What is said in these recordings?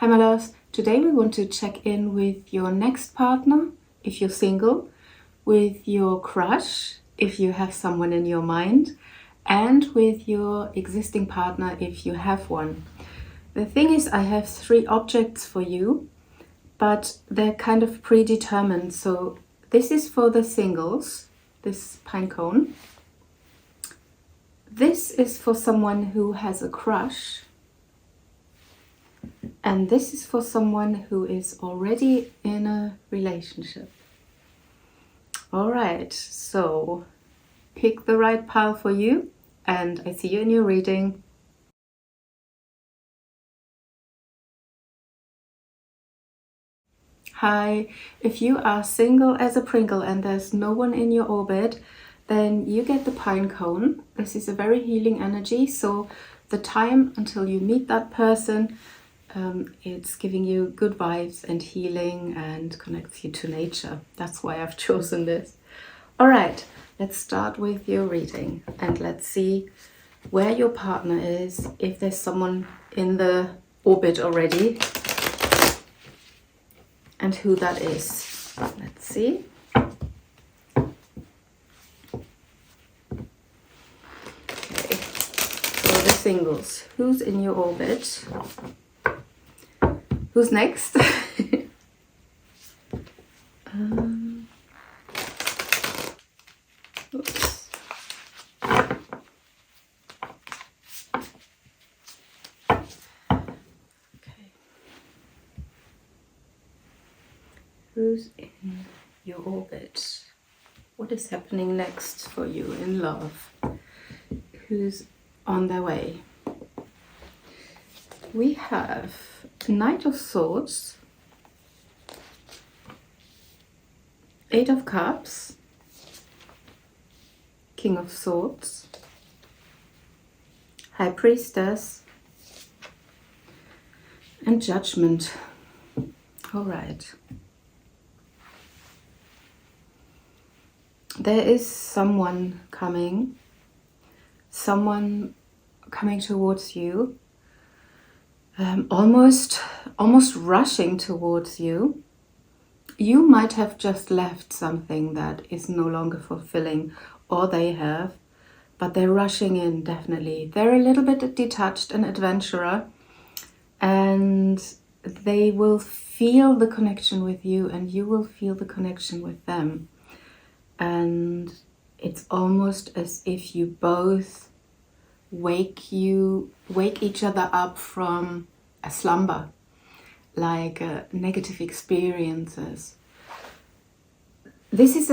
Hi my loves, today we want to check in with your next partner, if you're single, with your crush, if you have someone in your mind, and with your existing partner, if you have one. The thing is, I have 3 objects for you, but they're kind of predetermined. So this is for the singles, this pine cone. This is for someone who has a crush. And this is for someone who is already in a relationship. All right, so pick the right pile for you, and I see you in your reading. Hi, if you are single as a Pringle and there's no one in your orbit, then you get the pine cone. This is a very healing energy, so the time until you meet that person, it's giving you good vibes and healing and connects you to nature. That's why I've chosen this. All right, let's start with your reading and let's see where your partner is, if there's someone in the orbit already, and who that is. Let's see. Okay, so the singles. Who's in your orbit? Who's next? Oops. Okay. Who's in your orbit? What is happening next for you in love? Who's on their way? We have Knight of Swords, 8 of Cups, King of Swords, High Priestess, and Judgment. All right. There is someone coming towards you. Almost rushing towards you. You might have just left something that is no longer fulfilling, or they have, but they're rushing in, definitely. They're a little bit detached and adventurer, and they will feel the connection with you and you will feel the connection with them. And it's almost as if you both wake each other up from a slumber, like negative experiences. This is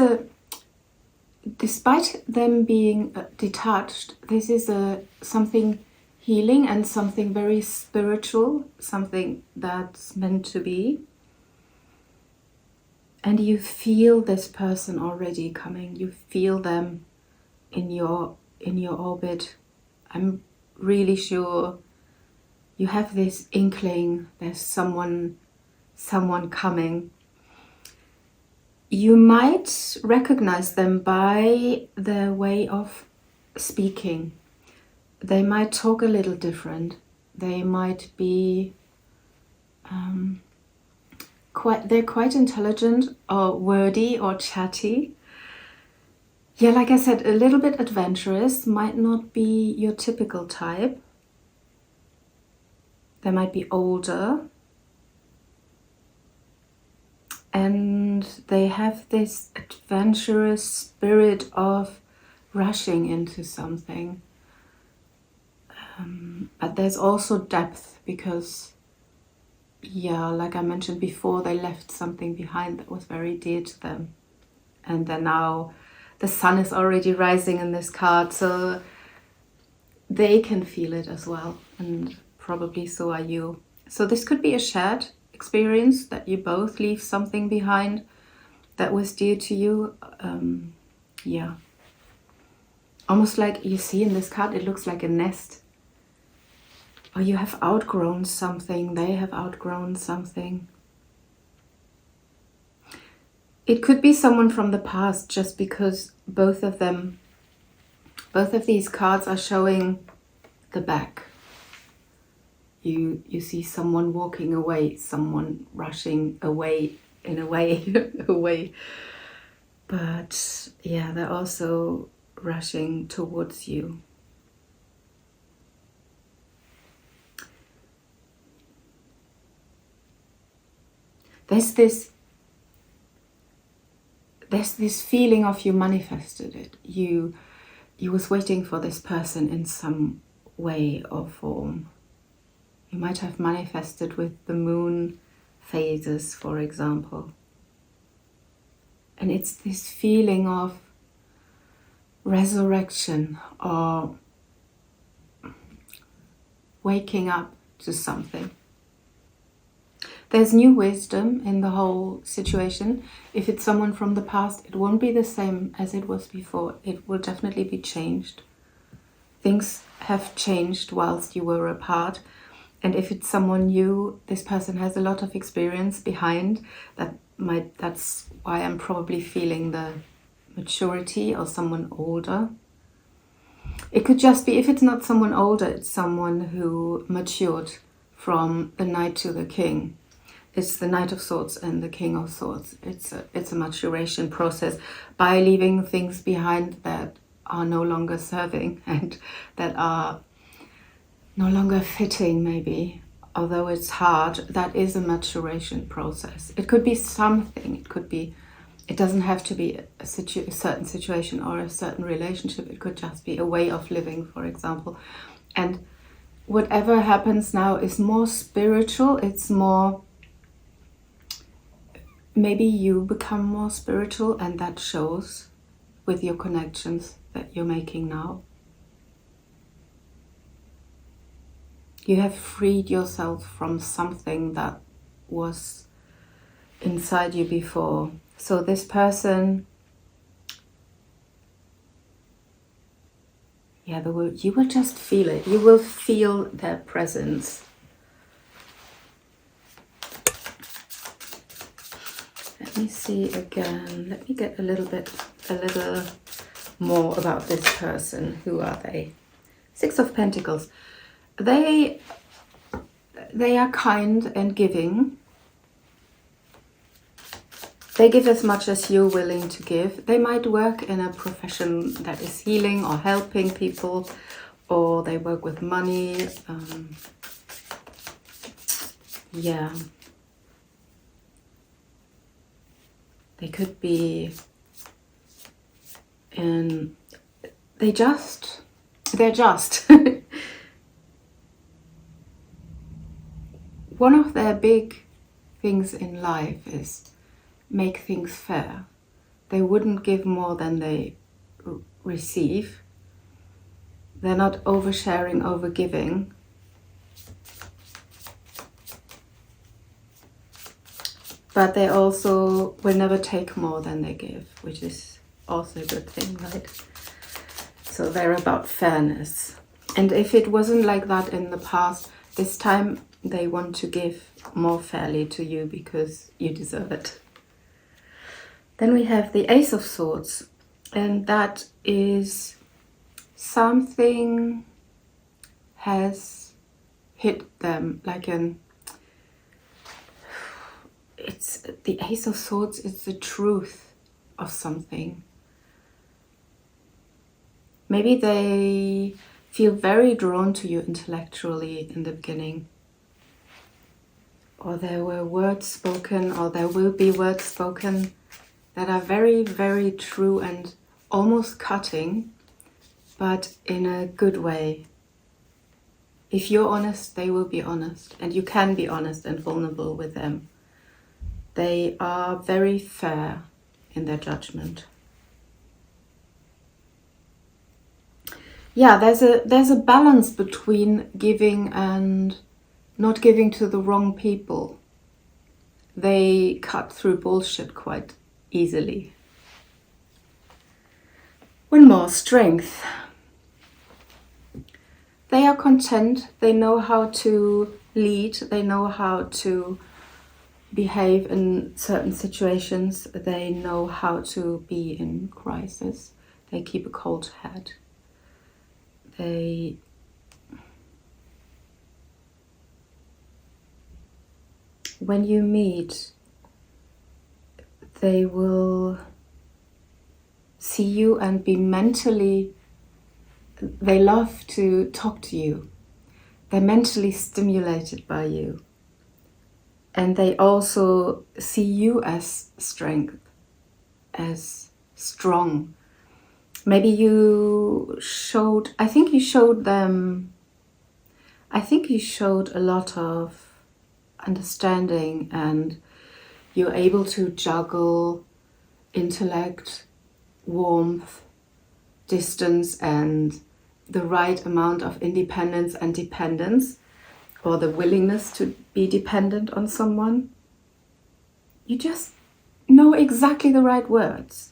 despite them being detached, this is something healing and something very spiritual, something that's meant to be. And you feel this person already coming. You feel them in your orbit. I'm really sure you have this inkling there's someone coming. You might recognize them by their way of speaking. They might talk a little different. They might be they're quite intelligent or wordy or chatty. Yeah, like I said, a little bit adventurous, might not be your typical type. They might be older. And they have this adventurous spirit of rushing into something. But there's also depth because, yeah, like I mentioned before, they left something behind that was very dear to them. And then now the sun is already rising in this card, so they can feel it as well, and probably so are you. So this could be a shared experience, that you both leave something behind that was dear to you. Yeah. Almost like you see in this card, it looks like a nest. Or you have outgrown something, they have outgrown something. It could be someone from the past, just because both of these cards are showing the back. you see someone walking away, someone rushing away in a way, away. But yeah, they're also rushing towards you. There's this feeling of you manifested it. You was waiting for this person in some way or form. You might have manifested with the moon phases, for example. And it's this feeling of resurrection or waking up to something. There's new wisdom in the whole situation. If it's someone from the past, it won't be the same as it was before. It will definitely be changed. Things have changed whilst you were apart. And if it's someone new, this person has a lot of experience behind. That's why I'm probably feeling the maturity, or someone older. It could just be, if it's not someone older, it's someone who matured from the Knight to the King. It's the Knight of Swords and the King of Swords. It's a maturation process by leaving things behind that are no longer serving and that are no longer fitting, maybe. Although it's hard, that is a maturation process. It could be something. It doesn't have to be a certain situation or a certain relationship. It could just be a way of living, for example. And whatever happens now is more spiritual. It's more, maybe you become more spiritual, and that shows with your connections that you're making now. You have freed yourself from something that was inside you before. So this person, yeah, you will just feel it. You will feel their presence. Let me see again. Let me get a little more about this person. Who are they? Six of Pentacles. They are kind and giving. They give as much as you're willing to give. They might work in a profession that is healing or helping people, or they work with money. Yeah. They could be in... They're just. One of their big things in life is make things fair. They wouldn't give more than they receive. They're not oversharing, overgiving. But they also will never take more than they give, which is also a good thing, right? So they're about fairness. And if it wasn't like that in the past, this time they want to give more fairly to you because you deserve it. Then we have the Ace of Swords, and that is something has hit them, it's the Ace of Swords is the truth of something. Maybe they feel very drawn to you intellectually in the beginning. Or there were words spoken, or there will be words spoken that are very, very true and almost cutting, but in a good way. If you're honest, they will be honest, and you can be honest and vulnerable with them. They are very fair in their judgment. Yeah, there's a balance between giving and not giving to the wrong people. They cut through bullshit quite easily. One more, Strength. They are content. They know how to lead. They know how to behave in certain situations. They know how to be in crisis. They keep a cold head. They when you meet, they will see you and be mentally, they love to talk to you. They're mentally stimulated by you. And they also see you as strength, as strong. Maybe you showed, I think you showed a lot of understanding, and you're able to juggle intellect, warmth, distance, and the right amount of independence and dependence, or the willingness to be dependent on someone. You just know exactly the right words.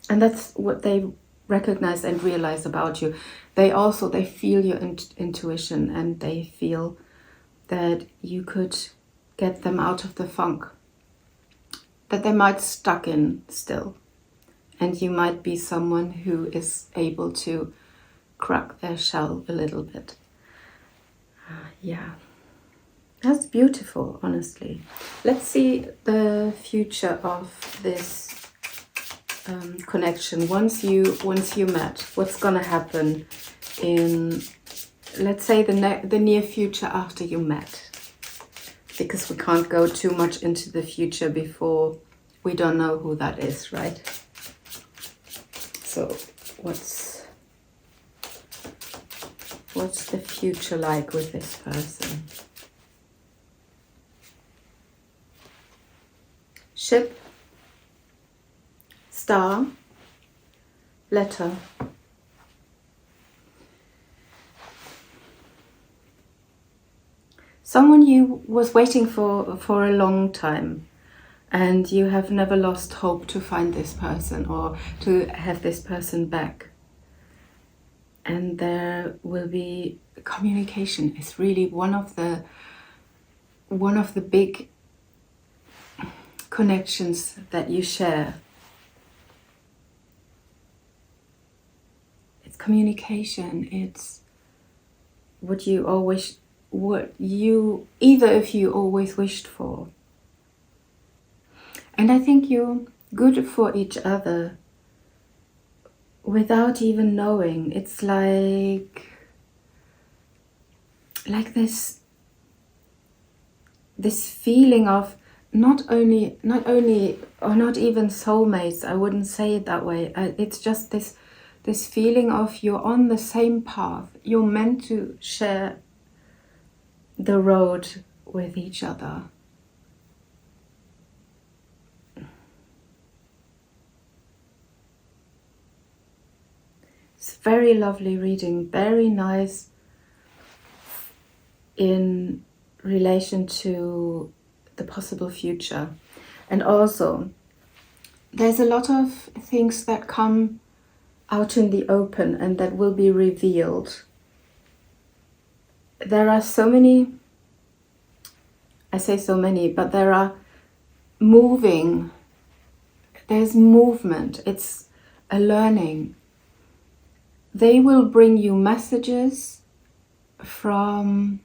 And that's what they recognize and realize about you. They feel your intuition, and they feel that you could get them out of the funk that they might stuck in still. And you might be someone who is able to crack their shell a little bit. Yeah, that's beautiful, honestly. Let's see the future of this connection. Once you met, what's gonna happen in, let's say, the near future after you met? Because we can't go too much into the future before we don't know who that is, right? So what's the future like with this person? Ship, star, letter. Someone you was waiting for a long time, and you have never lost hope to find this person or to have this person back. And there will be communication. Is really one of the big connections that you share. It's communication. It's what either of you always wished for. And I think you're good for each other without even knowing. It's like this feeling of not even soulmates. I wouldn't say it that way. It's just this feeling of you're on the same path. You're meant to share the road with each other. It's very lovely reading, very nice in relation to the possible future. And also, there's a lot of things that come out in the open and that will be revealed. There are so many, I say so many, but there are there's movement, it's a learning. They will bring you messages from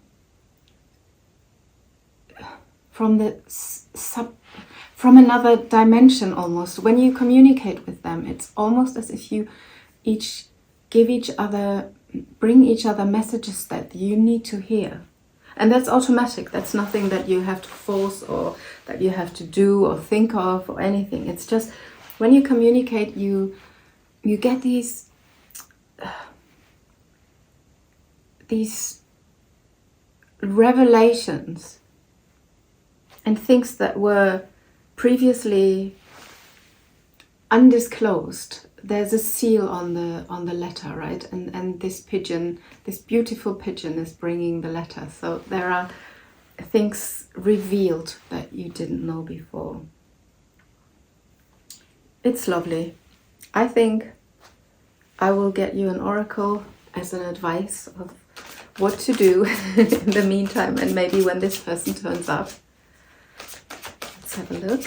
another dimension almost. When you communicate with them, it's almost as if you each bring each other messages that you need to hear. And that's automatic. That's nothing that you have to force or that you have to do or think of or anything. It's just when you communicate, you get these revelations and things that were previously undisclosed. There's a seal on the letter, right? And this beautiful pigeon is bringing the letter. So there are things revealed that you didn't know before. It's lovely. I think I will get you an oracle as an advice of what to do in the meantime, and maybe when this person turns up. Let's have a look.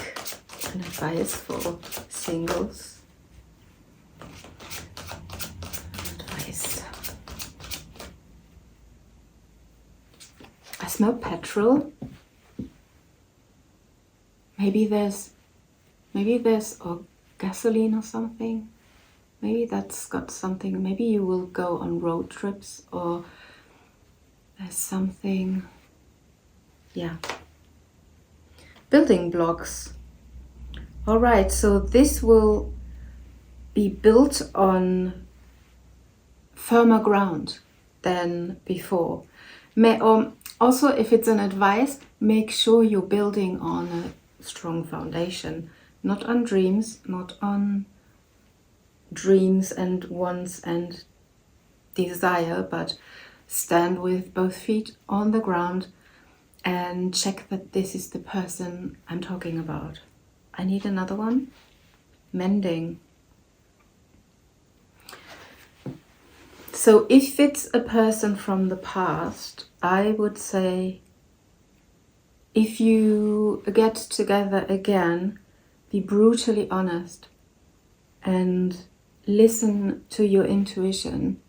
An advice for singles. Advice. I smell petrol. maybe there's or gasoline or something. Maybe that's got something. Maybe you will go on road trips, or there's something. Yeah. Building blocks. All right, so this will be built on firmer ground than before. Also, if it's an advice, make sure you're building on a strong foundation, not on dreams, and wants and desire, but stand with both feet on the ground and check that this is the person I'm talking about. I need another one. Mending. So if it's a person from the past, I would say if you get together again, be brutally honest and listen to your intuition.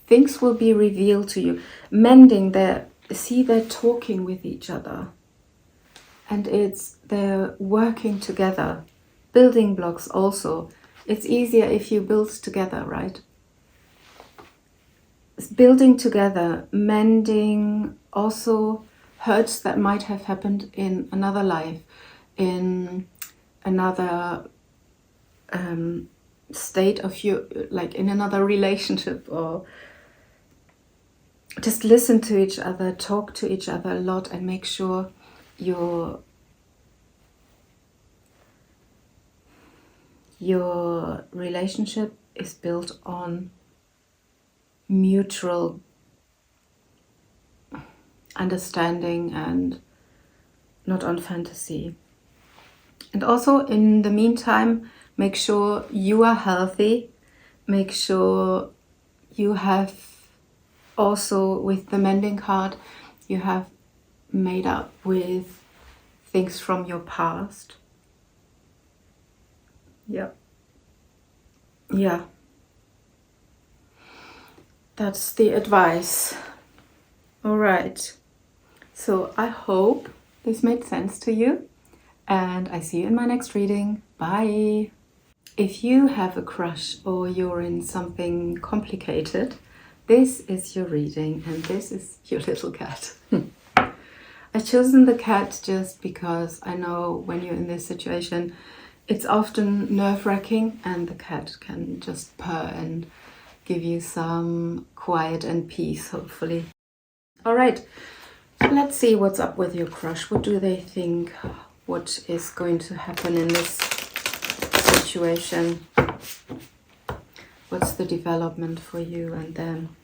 Things will be revealed to you. Mending, they're talking with each other. And they're working together. Building blocks also. It's easier if you build together, right? Building together, mending, also hurts that might have happened in another life, in another state of you, like in another relationship, or just listen to each other, talk to each other a lot, and make sure your relationship is built on mutual understanding and not on fantasy. And also, in the meantime, make sure you are healthy. Make sure you have also, with the mending card, you have made up with things from your past. Yeah. That's the advice. All right. So I hope this made sense to you, and I see you in my next reading. Bye. If you have a crush or you're in something complicated, this is your reading, and this is your little cat. I've chosen the cat just because I know when you're in this situation, it's often nerve-wracking, and the cat can just purr and give you some quiet and peace, hopefully. All right, let's see what's up with your crush. What do they think? What is going to happen in this situation? What's the development for you and them?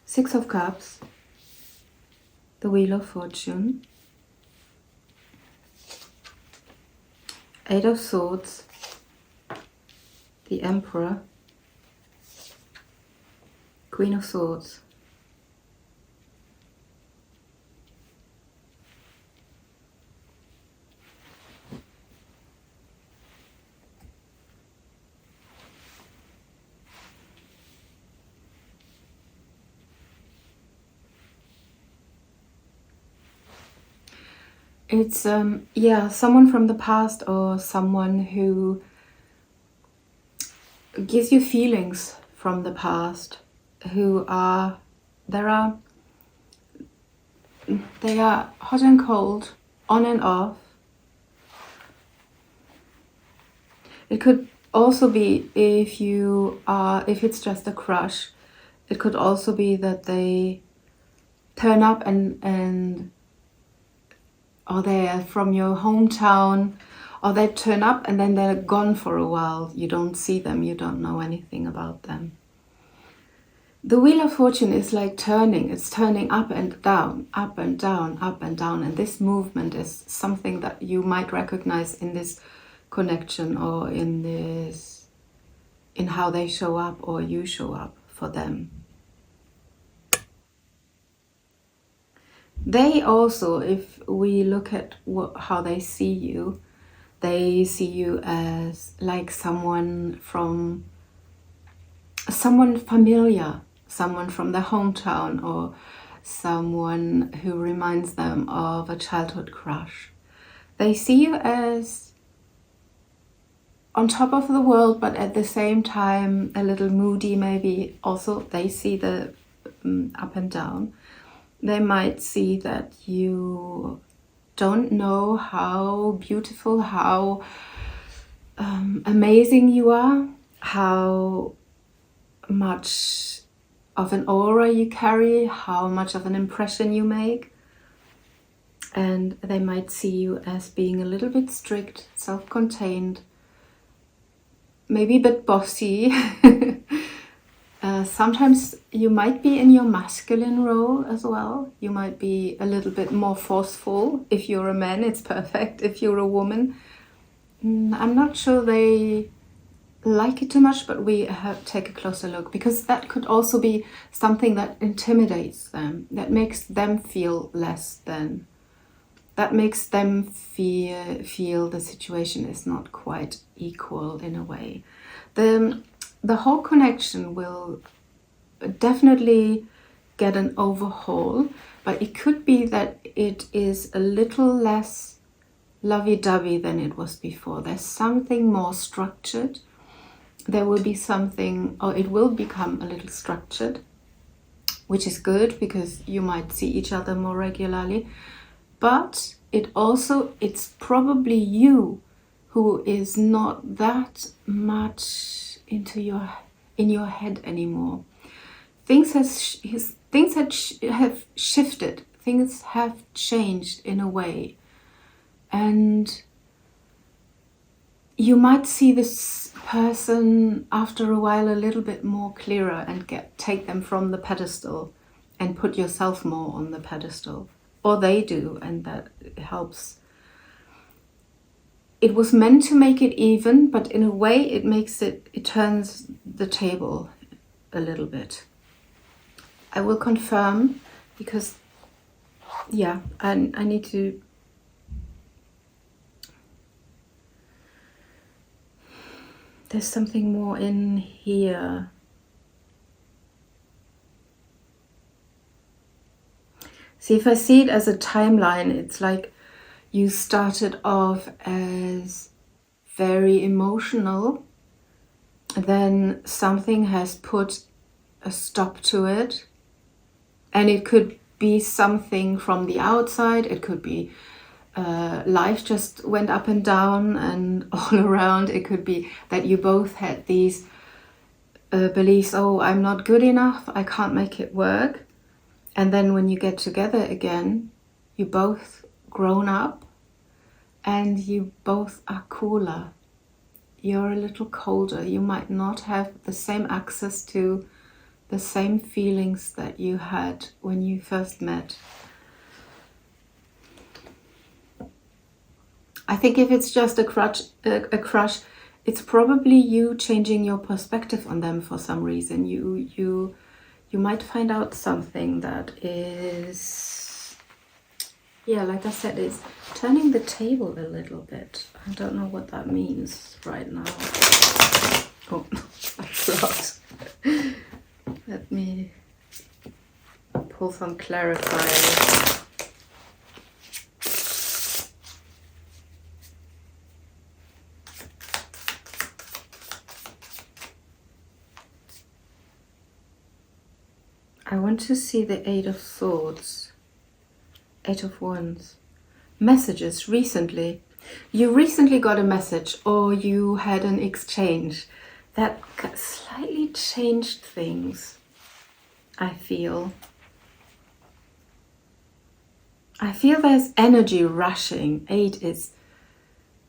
Six of Cups, the Wheel of Fortune, Eight of Swords, the Emperor, Queen of Swords, it's someone from the past, or someone who gives you feelings from the past, they are hot and cold, on and off. It could also be, if it's just a crush, it could also be that they turn up or they're from your hometown, or they turn up and then they're gone for a while. You don't see them, you don't know anything about them. The Wheel of Fortune is like turning. It's turning up and down, up and down, up and down. And this movement is something that you might recognize in this connection, or in how they show up or you show up for them. They also, if we look at how they see you as like someone familiar, someone from their hometown, or someone who reminds them of a childhood crush. They see you as on top of the world, but at the same time a little moody maybe. Also, they see the up and down. They might see that you don't know how beautiful, how amazing you are, how much of an aura you carry, how much of an impression you make. And they might see you as being a little bit strict, self-contained, maybe a bit bossy. Sometimes you might be in your masculine role as well. You might be a little bit more forceful. If you're a man, it's perfect. If you're a woman, I'm not sure they like it too much, but we have to take a closer look, because that could also be something that intimidates them, that makes them feel less than, that makes them feel the situation is not quite equal in a way. The whole connection will definitely get an overhaul, but it could be that it is a little less lovey-dovey than it was before. There's something more structured. There will be something, or it will become a little structured, which is good because you might see each other more regularly. But it's probably you who is not that much in your head anymore. Things have shifted. Things have changed in a way, and you might see this person after a while a little bit more clearer, and take them from the pedestal and put yourself more on the pedestal, or they do, and that helps. It was meant to make it even, but in a way it turns the table a little bit. I will confirm, because I need to. There's something more in here. See, if I see it as a timeline, it's like you started off as very emotional, then something has put a stop to it, and it could be something from the outside. It could be life just went up and down and all around. It could be that you both had these beliefs, oh, I'm not good enough, I can't make it work. And then when you get together again, you both grown up and you both are cooler. You're a little colder. You might not have the same access to the same feelings that you had when you first met. I think if it's just a crush, it's probably you changing your perspective on them for some reason. You might find out something that is, like I said, is turning the table a little bit. I don't know what that means right now. Oh, that's lost. Let me pull some clarifiers. I want to see the 8 of Swords, 8 of Wands. Messages recently. You recently got a message, or you had an exchange that slightly changed things, I feel. There's energy rushing. 8 is,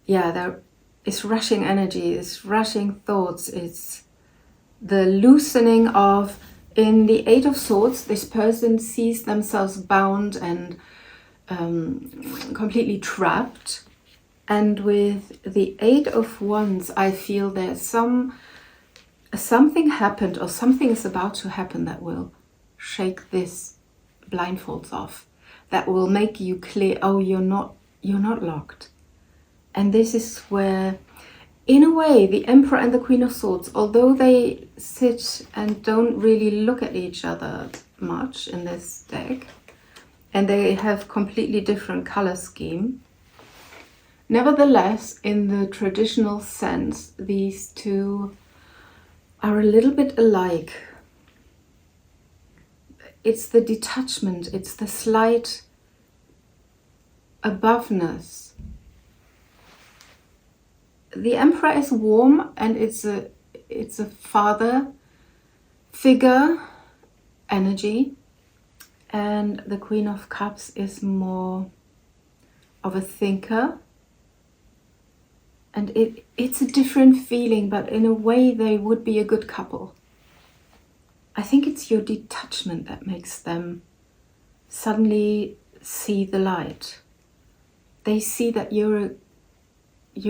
there is rushing energy, it's rushing thoughts, it's the loosening of In the Eight of Swords, this person sees themselves bound and completely trapped. And with the Eight of Wands, I feel there's something happened or something is about to happen that will shake this blindfolds off, that will make you clear, oh, you're not locked. And this is where, in a way, the Emperor and the Queen of Swords, although they sit and don't really look at each other much in this deck, and they have completely different color scheme, nevertheless, in the traditional sense, these two are a little bit alike. It's the detachment, it's the slight aboveness. The Emperor is warm and it's a father figure energy, and the Queen of Cups is more of a thinker. And it's a different feeling, but in a way they would be a good couple. I think it's your detachment that makes them suddenly see the light. They see that you're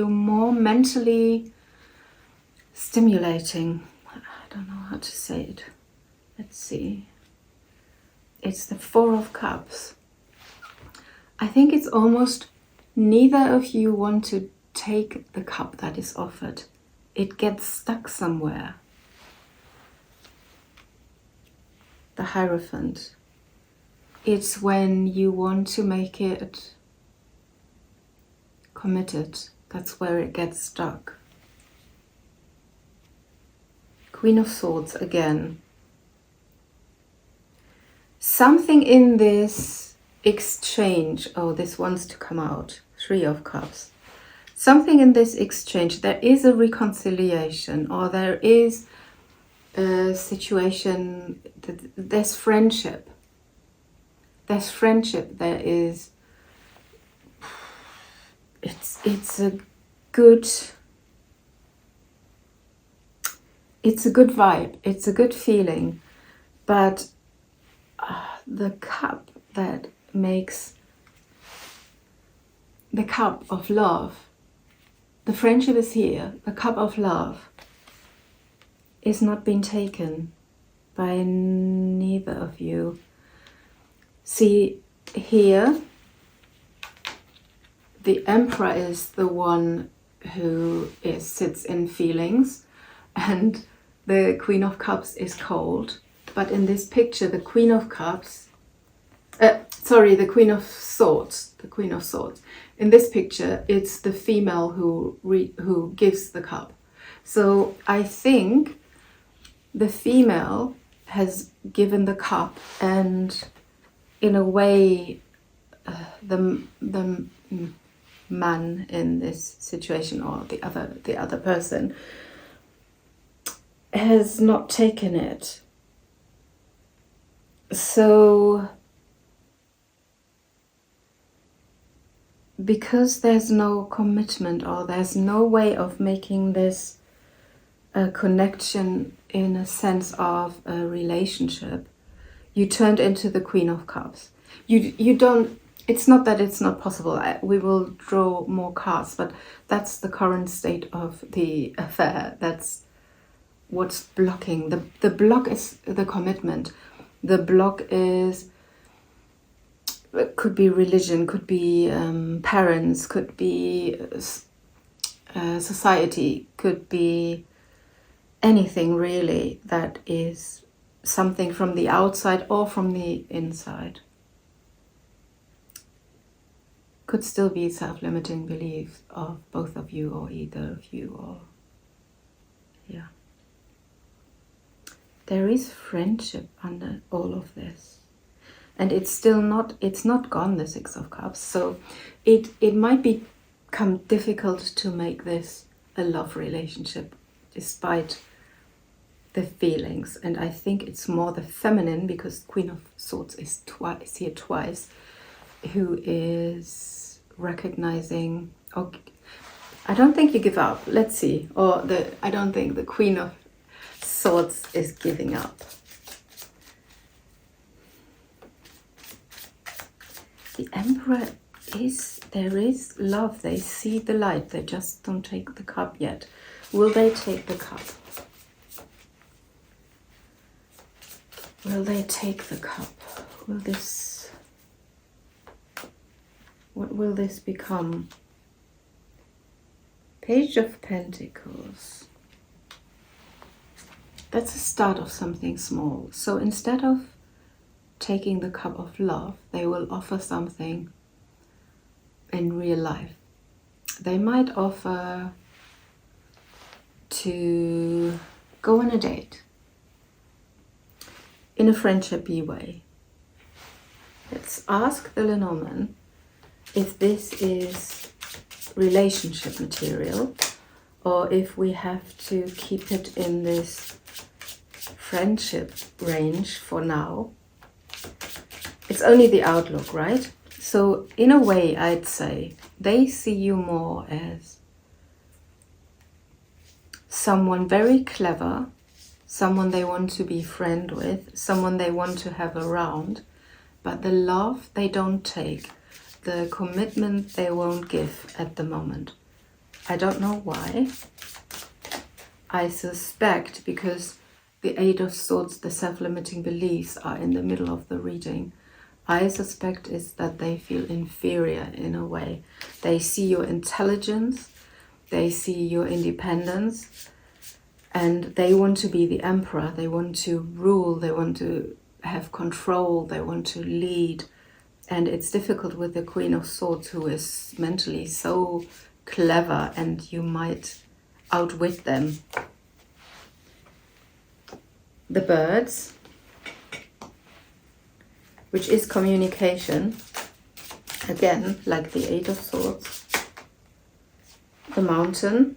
more mentally stimulating. I don't know how to say it. Let's see. It's the Four of Cups. I think it's almost neither of you want to take the cup that is offered. It gets stuck somewhere. The Hierophant. It's when you want to make it committed. That's where it gets stuck. Queen of Swords again. Something in this exchange, oh, this wants to come out. Three of Cups. Something in this exchange, there is a reconciliation, or there is a situation, there's friendship. There's friendship, there is, it's a good vibe, it's a good feeling, but the cup that makes the cup of love, the friendship is here, the cup of love is not being taken by neither of you. See, here, the Emperor is the one who sits in feelings, and the Queen of Cups is cold. But in this picture, the Queen of Cups, the Queen of Swords, In this picture, it's the female who gives the cup. So I think the female has given the cup, and in a way, the man in this situation, or the other person, has not taken it. So because there's no commitment, or there's no way of making this a connection in a sense of a relationship, you turned into the Queen of Cups. You don't, it's not that it's not possible. We will draw more cards, but that's the current state of the affair. That's what's blocking. The block is the commitment. The block is, could be religion, could be parents, could be society, could be anything really that is something from the outside or from the inside. Could still be self-limiting beliefs of both of you, or either of you, or yeah. There is friendship under all of this. And it's still not, it's not gone, the Six of Cups. So it might become difficult to make this a love relationship despite the feelings. And I think it's more the feminine, because Queen of Swords is here twice, who is recognizing, okay, I don't think you give up, let's see. Or I don't think the Queen of Swords is giving up. The Emperor there is love. They see the light. They just don't take the cup yet. Will they take the cup? Will they take the cup? What will this become? Page of Pentacles. That's the start of something small. So instead of taking the cup of love, they will offer something in real life. They might offer to go on a date in a friendshipy way. Let's ask the Lenormand if this is relationship material or if we have to keep it in this friendship range for now. It's only the outlook, right? So in a way, I'd say they see you more as someone very clever, someone they want to be friend with, someone they want to have around, but the love they don't take, the commitment they won't give at the moment. I don't know why. I suspect because the Eight of Swords, the self-limiting beliefs, are in the middle of the reading. I suspect is that they feel inferior in a way. They see your intelligence, they see your independence, and they want to be the emperor. They want to rule, they want to have control, they want to lead. And it's difficult with the Queen of Swords, who is mentally so clever, and you might outwit them. The birds, which is communication, again, like the Eight of Swords. The mountain.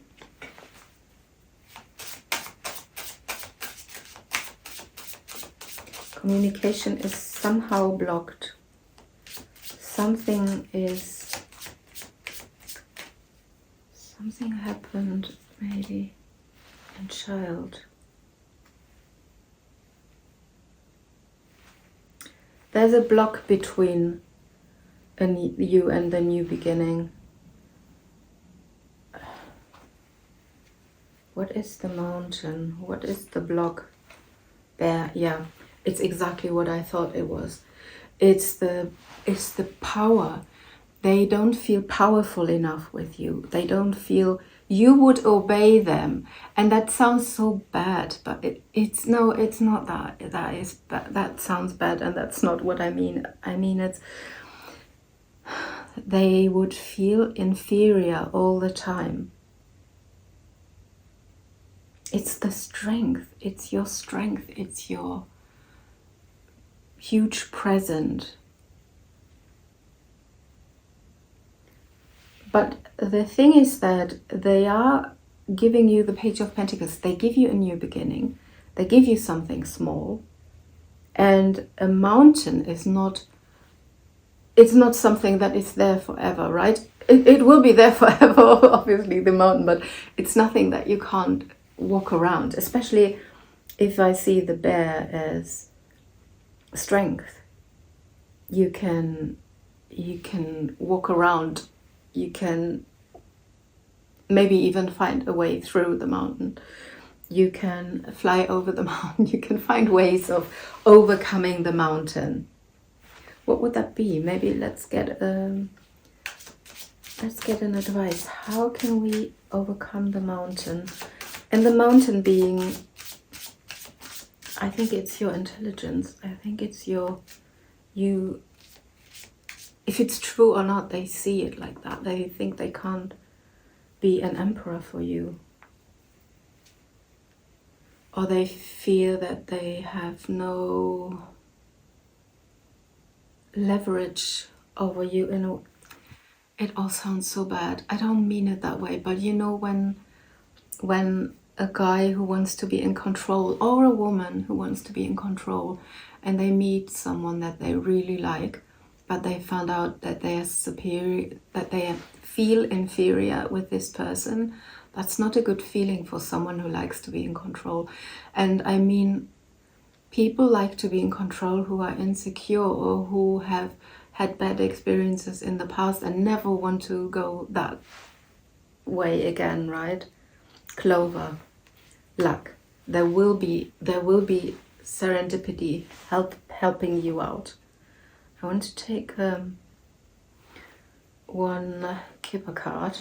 Communication is somehow blocked. Something happened maybe in child. There's a block between you and the new beginning. What is the mountain? What is the block? There, yeah, it's exactly what I thought it was. It's the power. They don't feel powerful enough with you. They don't feel you would obey them. And that sounds so bad, but it's not that. That sounds bad, and that's not what I mean. I mean, it's they would feel inferior all the time. It's the strength. It's your strength. It's your huge present. But the thing is that they are giving you the Page of Pentacles. They give you a new beginning. They give you something small. And a mountain is not, it's not something that is there forever, right? It will be there forever, obviously, the mountain, but it's nothing that you can't walk around, especially if I see the bear as strength. You can walk around. You can maybe even find a way through the mountain. You can fly over the mountain. You can find ways of overcoming the mountain. What would that be? Maybe let's get an advice. How can we overcome the mountain? And the mountain being, I think it's your intelligence. I think it's you. If it's true or not, they see it like that. They think they can't be an emperor for you. Or they fear that they have no leverage over you. It all sounds so bad. I don't mean it that way, but you know when a guy who wants to be in control, or a woman who wants to be in control, and they meet someone that they really like, but they found out that they are superior, that they feel inferior with this person, that's not a good feeling for someone who likes to be in control. And I mean, people like to be in control who are insecure or who have had bad experiences in the past and never want to go that way again, right? Clover, luck. There will be serendipity helping you out. I want to take one Kipper card.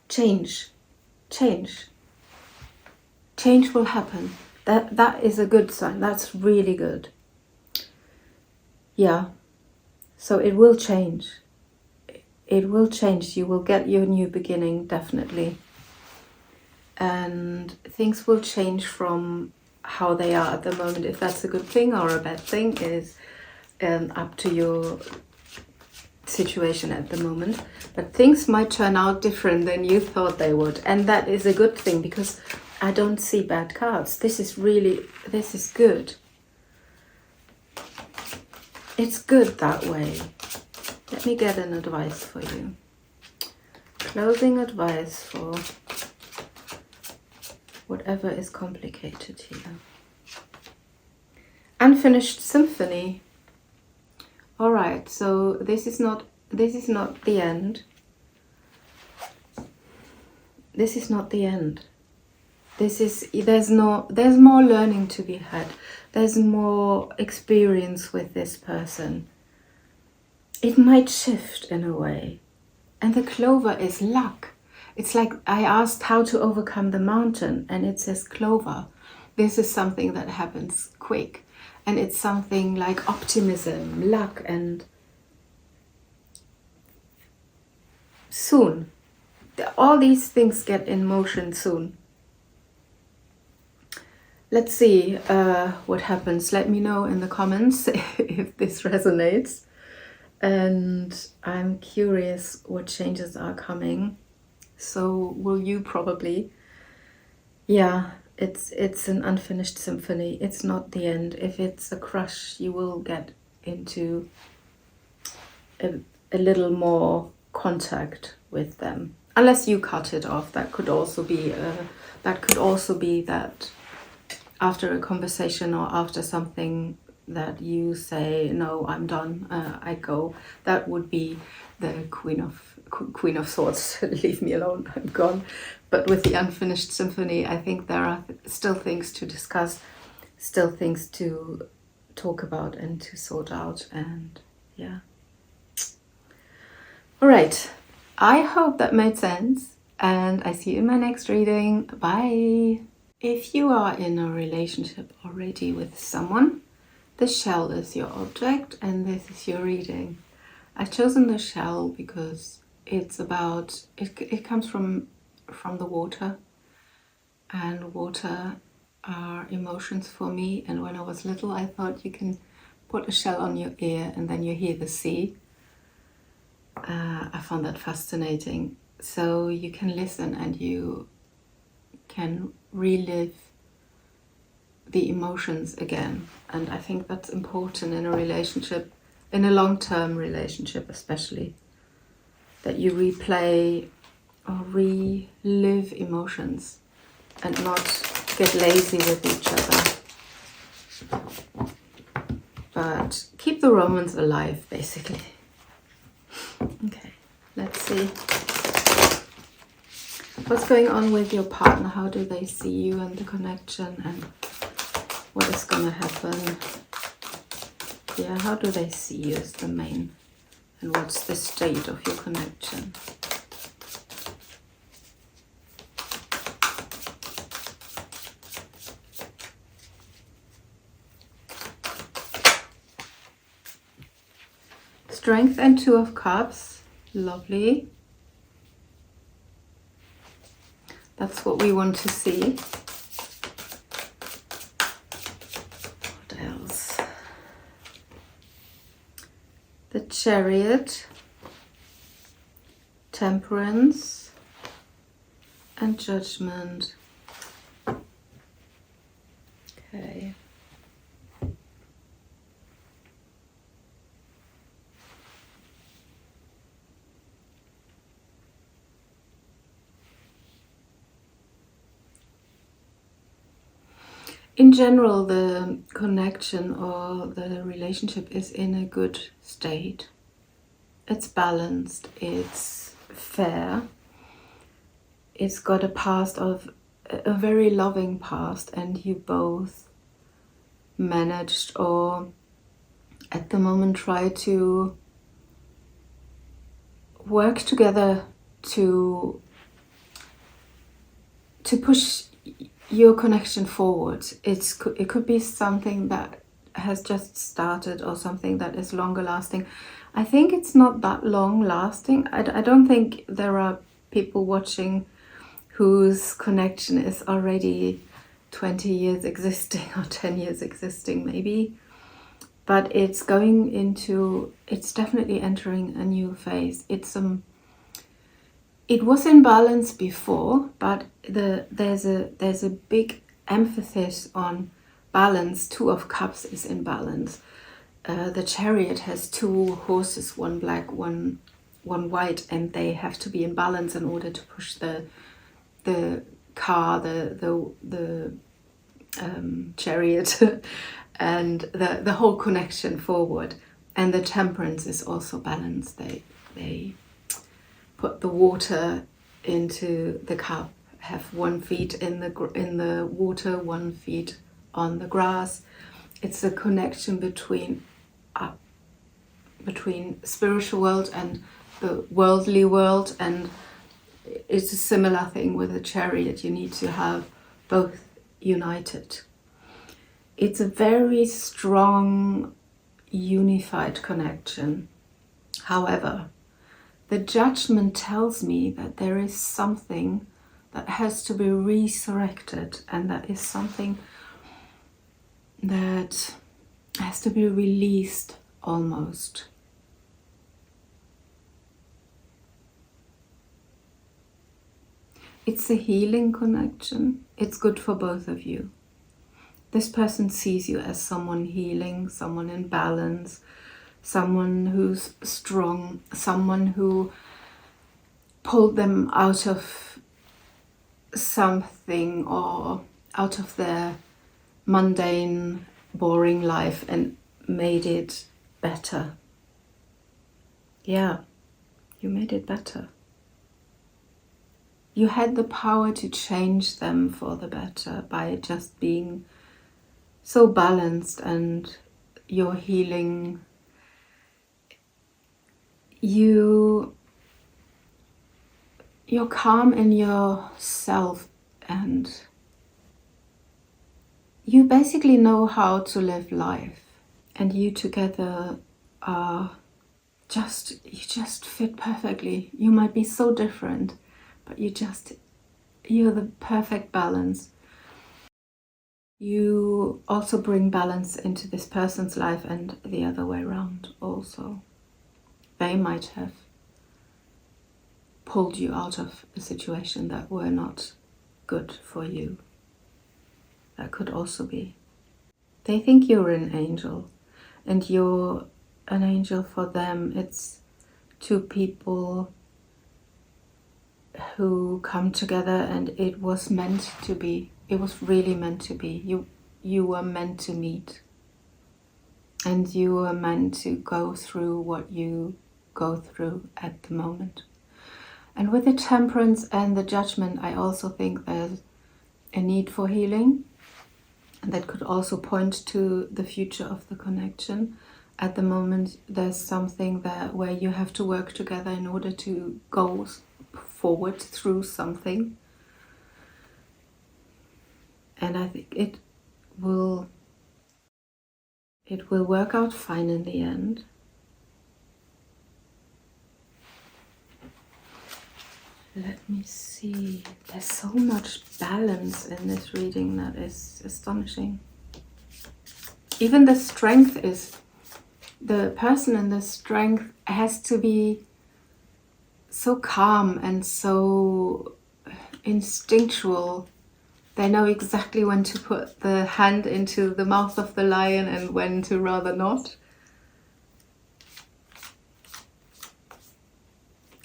Change will happen. That is a good sign. That's really good. Yeah, so it will change. It will change. You will get your new beginning, definitely. And things will change from how they are at the moment. If that's a good thing or a bad thing is up to your situation at the moment. But things might turn out different than you thought they would. And that is a good thing, because I don't see bad cards. This is good. It's good that way. Let me get an advice for you. Closing advice for whatever is complicated here. Unfinished symphony. All right, so this is not the end. This is not the end. There's more learning to be had. There's more experience with this person. It might shift in a way. And the clover is luck. It's like I asked how to overcome the mountain, and it says clover. This is something that happens quick. And it's something like optimism, luck, and soon. All these things get in motion soon. Let's see what happens. Let me know in the comments if this resonates. And I'm curious what changes are coming. So will you probably. Yeah, it's an unfinished symphony. It's not the end. If it's a crush, you will get into a little more contact with them. Unless you cut it off. That could also be that after a conversation or after something that you say, no, I'm done, I go. That would be the Queen of Swords. Leave me alone, I'm gone. But with the unfinished symphony, I think there are still things to discuss, still things to talk about and to sort out. And yeah. All right. I hope that made sense. And I see you in my next reading. Bye. If you are in a relationship already with someone, the shell is your object and this is your reading. I've chosen the shell because it's about, it comes from the water, and water are emotions for me. And when I was little, I thought you can put a shell on your ear and then you hear the sea. I found that fascinating. So you can listen and you can relive the emotions again. And I think that's important in a relationship, in a long-term relationship especially, that you replay or relive emotions and not get lazy with each other. But keep the romance alive, basically. Okay, let's see. What's going on with your partner? How do they see you and the connection, and what is going to happen? Yeah, how do they see you is the main, and what's the state of your connection? Strength and Two of Cups. Lovely. That's what we want to see. What else? The Chariot, Temperance, and Judgment. Okay. in general, the connection or the relationship is in a good state. It's balanced, it's fair, it's got a past of a very loving past, and you both managed, or at the moment try to work together to push your connection forward. It could be something that has just started or something that is longer lasting. I think it's not that long lasting. I don't think there are people watching whose connection is already 20 years existing or 10 years existing maybe. But it's it's definitely entering a new phase. It was in balance before, but there's a big emphasis on balance. Two of Cups is in balance. The Chariot has two horses, one black, one white, and they have to be in balance in order to push the car, the chariot, and the whole connection forward. And the Temperance is also balanced. They put the water into the cup, have 1 feet in the water, 1 feet on the grass. It's a connection between spiritual world and the worldly world, and it's a similar thing with the Chariot. You need to have both united. It's a very strong, unified connection. However, the Judgment tells me that there is something that has to be resurrected, and that is something that has to be released almost. It's a healing connection. It's good for both of you. This person sees you as someone healing, someone in balance, someone who's strong, someone who pulled them out of something or out of their mundane, boring life and made it better. Yeah, you made it better. You had the power to change them for the better by just being so balanced, and your healing, you're calm in yourself, and you basically know how to live life, and you together are you just fit perfectly. You might be so different, but you're the perfect balance. You also bring balance into this person's life, and the other way around also. They might have pulled you out of a situation that were not good for you. That could also be. They think you're an angel, and you're an angel for them. It's two people who come together, and it was meant to be. It was really meant to be. You were meant to meet, and you were meant to go through what you go through at the moment. And with the Temperance and the Judgment, I also think there's a need for healing, and that could also point to the future of the connection. At the moment, there's something where you have to work together in order to go forward through something. And I think it will work out fine in the end. Let me see. There's so much balance in this reading that is astonishing. Even the strength the person in the strength has to be so calm and so instinctual. They know exactly when to put the hand into the mouth of the lion and when to rather not.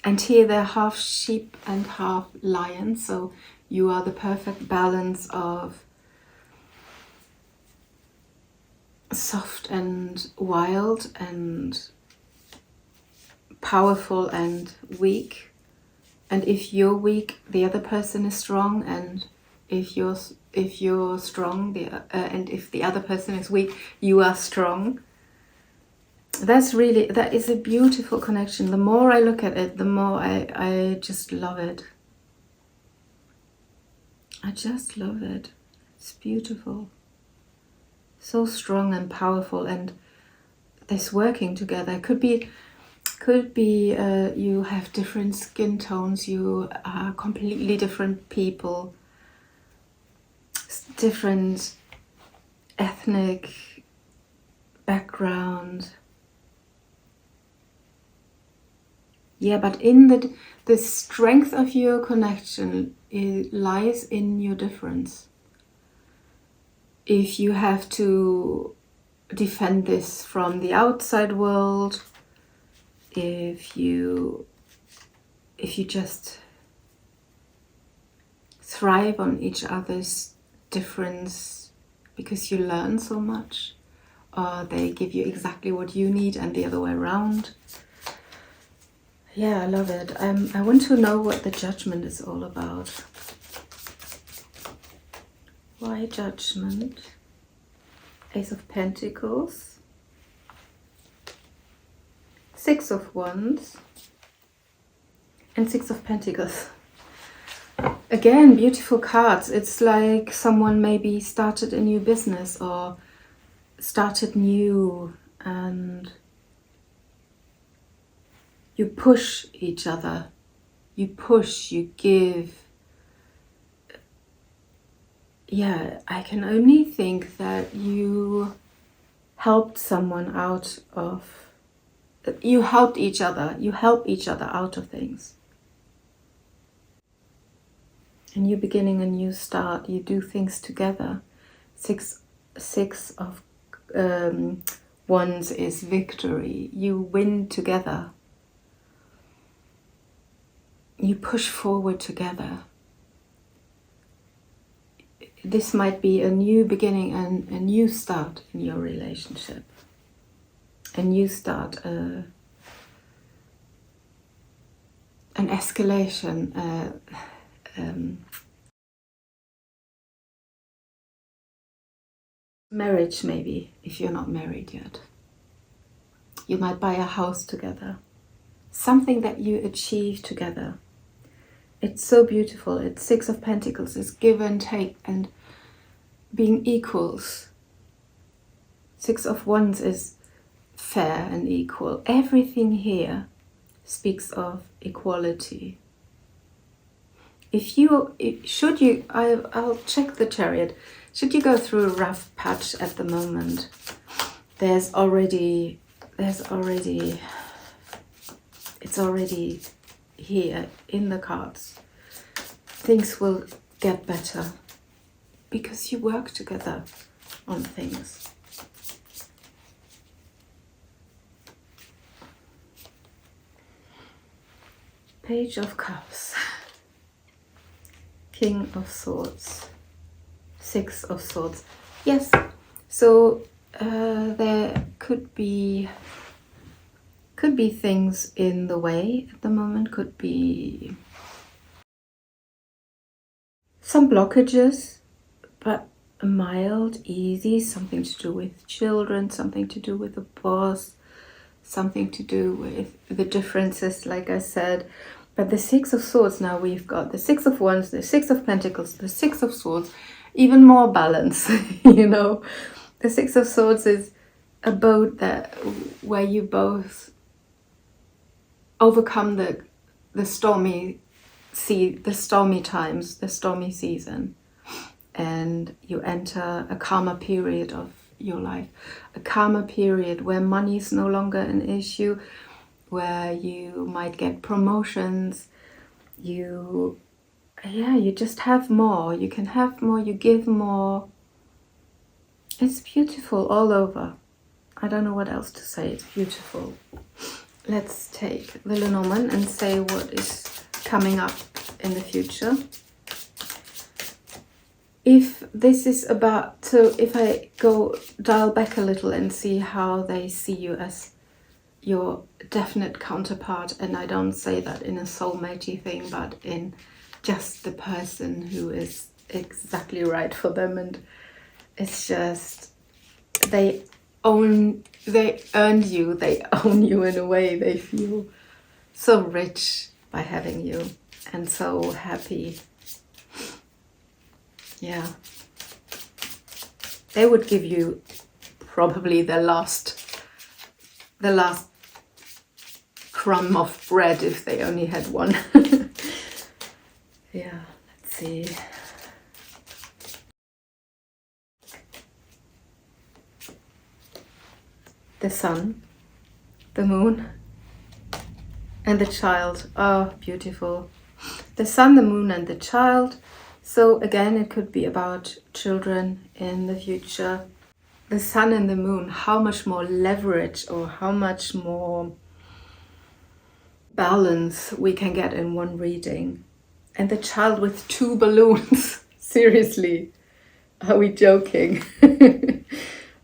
And here they're half sheep and half lion, so you are the perfect balance of soft and wild and powerful and weak. And if you're weak, the other person is strong. And if you're strong, and if the other person is weak, you are strong. That is a beautiful connection. The more I look at it, the more I just love it. I just love it. It's beautiful. So strong and powerful, and this working together could be you have different skin tones, you are completely different people, different ethnic background. Yeah, but in the strength of your connection, it lies in your difference. If you have to defend this from the outside world, if you just thrive on each other's difference because you learn so much, or they give you exactly what you need and the other way around. Yeah, I love it. I want to know what the judgment is all about. Why judgment? Ace of Pentacles, Six of Wands, and Six of Pentacles. Again, beautiful cards. It's like someone maybe started a new business or started new, and you push each other. You push, you give. Yeah, I can only think that you helped someone out of... You helped each other. You help each other out of things. And you're beginning a new start. You do things together. Six of Wands is victory. You win together. You push forward together. This might be a new beginning and a new start in your relationship. A new start, an escalation, marriage maybe, if you're not married yet. You might buy a house together. Something that you achieve together. It's so beautiful. It's Six of Pentacles. It's give and take and being equals. Six of Wands is fair and equal. Everything here speaks of equality. I'll check the Chariot. Should you go through a rough patch at the moment, it's already here in the cards. Things will get better because you work together on things. Page of Cups, King of Swords, Six of Swords. Yes, so there could be things in the way at the moment, could be some blockages, but mild, easy, something to do with children, something to do with the boss, something to do with the differences, like I said. But the Six of Swords, now we've got the Six of Wands, the Six of Pentacles, the Six of Swords, even more balance, you know. The Six of Swords is a boat where you both overcome the stormy times, the stormy season, and you enter a calmer period of your life, a calmer period where money is no longer an issue, where you might get promotions, you just have more, you can have more, you give more. It's beautiful all over. I don't know what else to say. It's beautiful. Let's take the Lenormand and say what is coming up in the future. if this is about, so if I go dial back a little and see how they see you as your definite counterpart, and I don't say that in a soulmatey thing, but in just the person who is exactly right for them, and it's just they earned you, they own you in a way. They feel so rich by having you and so happy. Yeah, they would give you probably the last crumb of bread if they only had one. Yeah, let's see. The sun, the moon, and the child. Oh, beautiful. The sun, the moon, and the child. So again, it could be about children in the future. The sun and the moon, how much more leverage or how much more balance we can get in one reading. And the child with 2 balloons. Seriously, are we joking?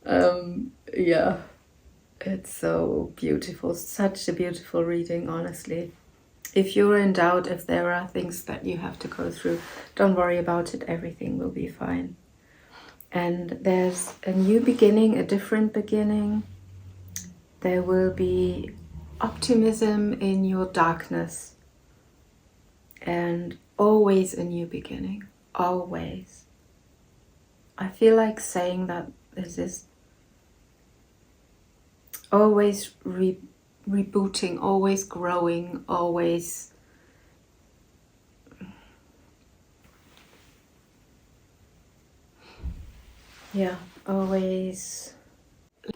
Yeah, it's so beautiful. Such a beautiful reading, honestly. If you're in doubt, if there are things that you have to go through, don't worry about it. Everything will be fine. And there's a new beginning, a different beginning. There will be optimism in your darkness. And always a new beginning. Always. I feel like saying that this is always rebooting, always growing, always always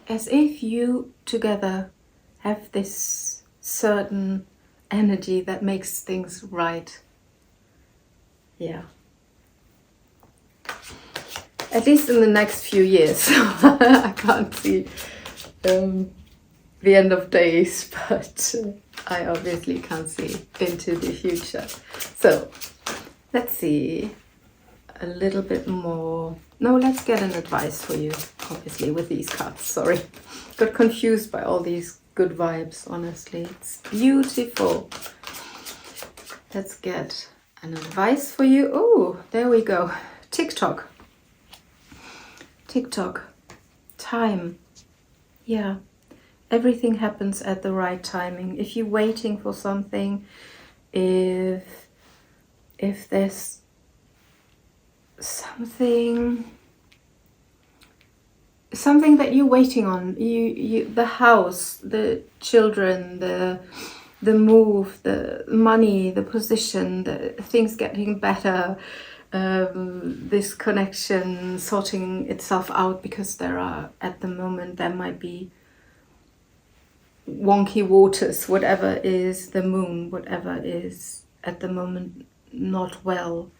as if you together have this certain energy that makes things right. Yeah. At least in the next few years. I can't see the end of days, but I obviously can't see into the future. So let's see a little bit more. No, let's get an advice for you, obviously, with these cards. Sorry, got confused by all these good vibes, honestly. It's beautiful. Let's get an advice for you. Oh, there we go. TikTok, time. Yeah, everything happens at the right timing. If you're waiting for something, if there's something that you're waiting on, you the house, the children, the move, the money, the position, the things getting better, this connection sorting itself out, because there are, at the moment, there might be wonky waters, whatever is the moon, whatever is at the moment not well.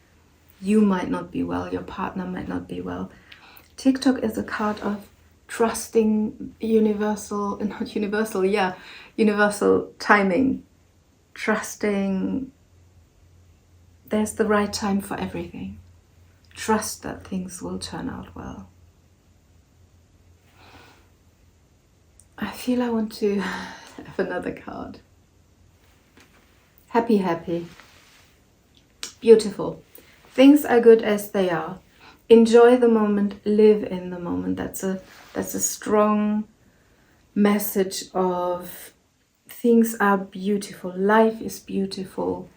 You might not be well, your partner might not be well. TikTok is a card of trusting universal timing. Trusting there's the right time for everything. Trust that things will turn out well. I feel I want to have another card. Happy. Beautiful. Things are good as they are. Enjoy the moment, live in the moment. That's a strong message of things are beautiful. Life is beautiful.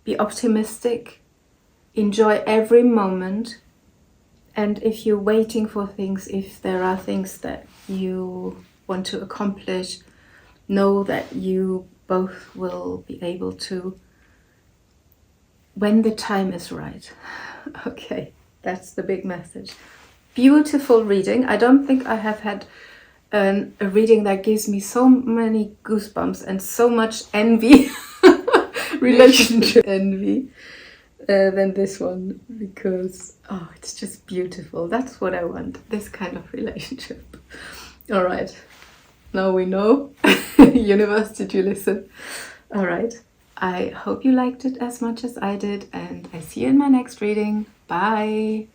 Be optimistic. Enjoy every moment. And if you're waiting for things, if there are things that you want to accomplish, know that you both will be able to when the time is right. Okay, that's the big message. Beautiful reading. I don't think I have had a reading that gives me so many goosebumps and so much envy, relationship envy, than this one, because it's just beautiful. That's what I want, this kind of relationship. All right, now we know. Universe, did you listen? All right, I hope you liked it as much as I did, and I see you in my next reading. Bye.